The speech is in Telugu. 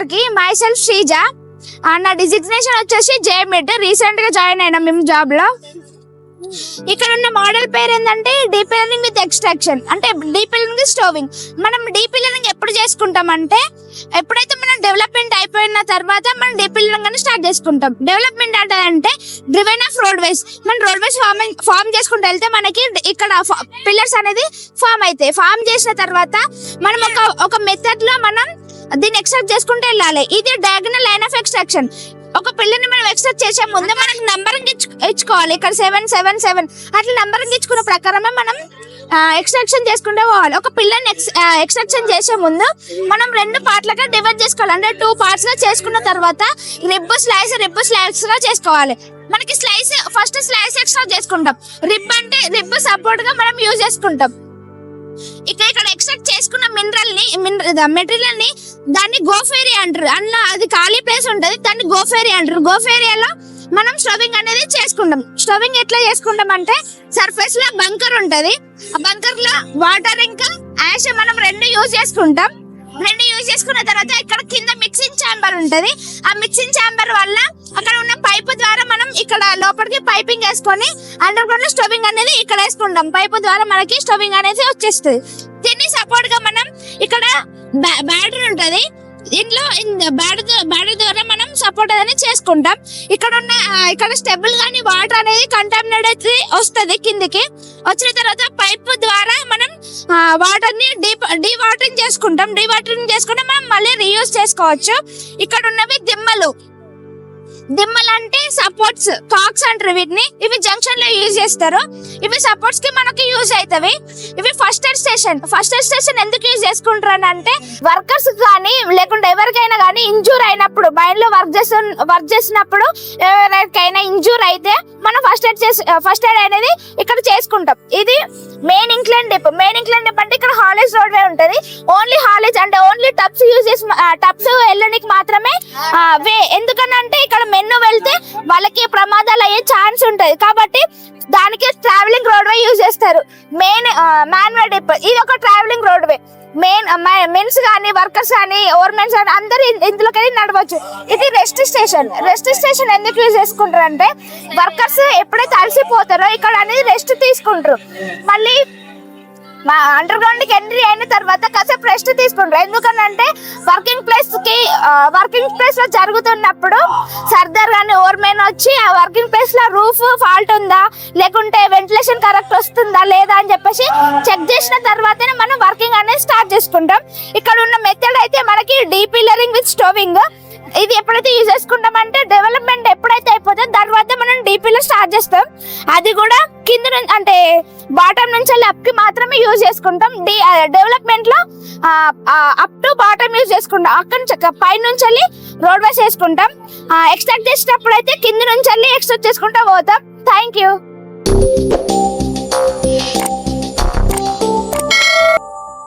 అందరికి. My self Sreeja. నా డిజిగ్నేషన్ వచ్చేసి జేమిడ్. రీసెంట్ గా జాయిన్ అయినా మేము జాబ్ లో. ఇక్కడ ఉన్న మోడల్ పేరు ఏంటంటే డీప్ లెర్నింగ్ విత్ ఎక్స్ట్రాక్షన్, అంటే డీప్ లెర్నింగ్ విత్ స్టోవింగ్. మనం డీప్ లెర్నింగ్ ఎప్పుడు చేసుకుంటాం అంటే ఎప్పుడైతే మనం డెవలప్మెంట్ అయిపోయిన తర్వాత మనం డీప్ లెర్నింగ్ అని స్టార్ట్ చేసుకుంటాం. డెవలప్మెంట్ అంటే డ్రివెన్ ఆఫ్ రోడ్ వేస్. మనం రోడ్ వేస్ ఫార్మ్ చేసుకుంటూ వెళ్తే మనకి ఇక్కడ పిల్లర్స్ అనేది ఫామ్ అవుతాయి. ఫామ్ చేసిన తర్వాత మనం ఒక మెథడ్ లో మనం దీన్ని ఎక్స్ట్రాక్ట్ చేసుకుంటూ వెళ్ళాలి. ఇది డయాగనల్ లైన్ ఆఫ్ ఎక్స్ట్రాక్షన్. ఒక పిల్లర్ని మనం ఎక్స్ట్రాక్ట్ చేసే ముందు మనకి నంబరింగ్ ఇచ్చుకోవాలి. ఇక్కడ 777 అట్లా నంబరింగ్ ఇచ్చుకున్న ప్రకారమే మనం ఎక్స్ట్రాక్షన్ చేసుకుంటే పోవాలి. ఒక పిల్లర్ని ఎక్స్ట్రాక్షన్ చేసే ముందు మనం 2 పార్ట్లుగా డివైడ్ చేసుకోవాలి. అంటే 2 పార్ట్స్ గా చేసుకున్న తర్వాత రిబ్ స్లైస్ గా చేసుకోవాలి. మనకి ఫస్ట్ స్లైస్ ఎక్స్ట్రాక్ట్ చేసుకుంటాం. రిబ్ అంటే రిబ్ సపోర్ట్ గా మనం యూజ్ చేసుకుంటాం. ఇక్కడ ఎక్స్ట్రాక్ట్ చేసుకున్న మెటీరియల్ ని దాన్ని గోఫ్ ఏరియా అంటారు. అందులో అది ఖాళీ ప్లేస్ ఉంటది, దాన్ని గోఫ్ ఏరియా అంటారు. గోఫ్ ఏరియాలో మనం స్టోవింగ్ అనేది చేసుకుంటాం. స్టోవింగ్ ఎట్లా చేసుకుంటాం అంటే సర్ఫేస్ లో బంకర్ ఉంటది. ఆ బంకర్ లో వాటర్ ఇంకా యాష్ మనం 2 యూజ్ చేసుకుంటాం. 2 యూజ్ చేసుకున్న తర్వాత ఇక్కడ కింద మిక్సింగ్ ఛాంబర్ ఉంటది. ఆ మిక్సింగ్ ఛాంబర్ వల్ల అక్కడ ఉన్న పైపు ద్వారా మనం ఇక్కడ లోపలికి పైపింగ్ వేసుకొని అండర్ గ్రౌండ్ స్టోవింగ్ అనేది ఇక్కడ వేసుకుంటాం. పైపు ద్వారా మనకి స్టోవింగ్ అనేది వచ్చేస్తుంది. దీన్ని సపోర్ట్ గా మనం ఇక్కడ బ్యాటరీ ఉంటది. ఇంట్లో బ్యాటరీ ద్వారా మనం సపోర్ట్ అనేది చేసుకుంటాం. ఇక్కడ స్టెబుల్ గానీ వాటర్ అనేది కంటామినేట్ అయితే వస్తుంది. కిందికి వచ్చిన తర్వాత పైప్ ద్వారా మనం వాటర్ ని డీవాటరింగ్ చేసుకుంటాం. డీవాటరింగ్ చేసుకుంటే మనం మళ్ళీ రీయూజ్ చేసుకోవచ్చు. ఇక్కడ ఉన్నవి దిమ్మలు అంటే సపోర్ట్స్, కాక్స్ అంటారు వీటిని. ఇవి జంక్షన్ లో యూజ్ చేస్తారు. ఇవి సపోర్ట్స్ కి మనకి యూజ్ అవుతాయి. ఇవి ఫస్ట్ ఎయిడ్ స్టేషన్ ఎందుకు యూజ్ చేసుకుంటారు అంటే వర్కర్స్ కానీ లేకుంటే ఎవరికైనా కానీ ఇంజూర్ అయినప్పుడు, మైన్ లో వర్క్ చేసినప్పుడు ఎవరికైనా ఇంజూర్ అయితే మనం ఫస్ట్ ఎయిడ్ అనేది ఇక్కడ చేసుకుంటాం. ఇది మెయిన్ ఇంక్లైన్ డిప్ అంటే ఇక్కడ హాలేజ్ రోడ్ వే ఉంటది. ఓన్లీ హాలేజ్ అంటే ఓన్లీ టబ్స్ యూజ్ చేసి టబ్స్ వెళ్ళడానికి మాత్రమే వే. ఎందుకనంటే ఇక్కడ మెన్ను వెళ్తే వాళ్ళకి ప్రమాదాలు అయ్యే ఛాన్స్ ఉంటది. కాబట్టి దానికి ట్రావెలింగ్ రోడ్ వే యూజ్ చేస్తారు. మ్యాన్వే డిప్ ఇది ఒక ట్రావెలింగ్ రోడ్ వే. మెన్స్ కానీ వర్కర్స్ కానీ ఓవర్మెన్స్ కానీ అందరు ఇందులోకి నడవచ్చు. ఇది రెస్ట్ స్టేషన్ ఎందుకు యూజ్ చేసుకుంటారు అంటే వర్కర్స్ ఎప్పుడైతే అలసిపోతారో ఇక్కడ అనేది రెస్ట్ తీసుకుంటారు. మళ్ళీ అండర్ గ్రౌండ్ కి ఎంట్రీ అయిన తర్వాత కాసేపు రెస్ట్ తీసుకుంటారు. ఎందుకనంటే వర్కింగ్ ప్లేస్ లో జరుగుతున్నప్పుడు సర్దార్ గానీ ఓవర్మెన్ వచ్చి ఆ వర్కింగ్ ప్లేస్ లో రూఫ్ ఫాల్ట్ ఉందా లేకుంటే వెంటిలేషన్ కరెక్ట్ వస్తుందా లేదా అని చెప్పేసి చెక్ చేసిన తర్వాతనే మనం వర్కింగ్ అనేది స్టార్ట్ చేసుకుంటాం. ఇక్కడ ఉన్న మెథడ్ అయితే మనకి డీప్ లెర్నింగ్ విత్ స్టోవింగ్. ఇది ఎప్పుడైతే యూజ్ చేసుకుంటామంటే డెవలప్మెంట్ ఎప్పుడైతే అయిపోతుందో తర్వాత మనం డీపీలో స్టార్ట్ చేస్తాం. అది కూడా కింద అంటే బాటమ్ నుంచి అప్ కి మాత్రమే యూజ్ చేసుకుంటాం. డెవలప్మెంట్ లో అప్ టు బాటమ్ యూజ్ చేసుకుంటాం. అక్కడ నుంచి పై నుంచి రోడ్ వేస్ చేసుకుంటాం. ఎక్స్ట్రాక్ట్ చేసేటప్పుడు అయితే కింద నుంచి ఎక్స్ట్రాక్ట్ చేసుకుంటా పోతాం. Thank you.